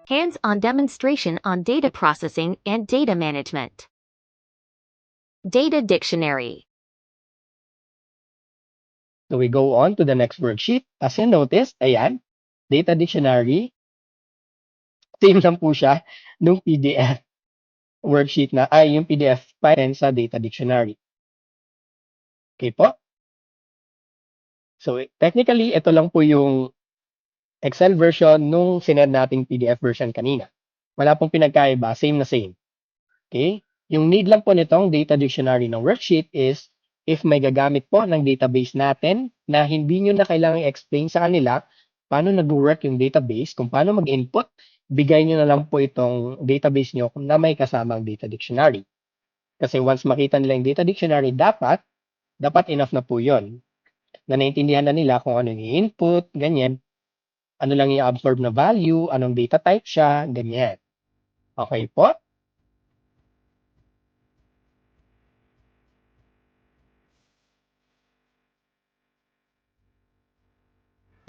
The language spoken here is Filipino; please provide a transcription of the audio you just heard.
Hands-on demonstration on data processing and data management. Data Dictionary. So we go on to the next worksheet. As you notice, ayan, data dictionary. Same lang po siya nung PDF worksheet na, ay yung PDF file sa data dictionary. Okay po? So technically, ito lang po yung Excel version nung sinend nating PDF version kanina. Wala pong pinagkaiba, same na same. Okay? Yung need lang po nitong data dictionary ng worksheet is if may gagamit po ng database natin na hindi nyo na kailangang i-explain sa kanila paano nag-work yung database, kung paano mag-input, bigay nyo na lang po itong database nyo na may kasamang data dictionary. Kasi once makita nila yung data dictionary, dapat enough na po yun. Na naintindihan na nila kung ano yung input, ganyan, ano lang i-absorb na value, anong data type siya, ganyan. Okay po?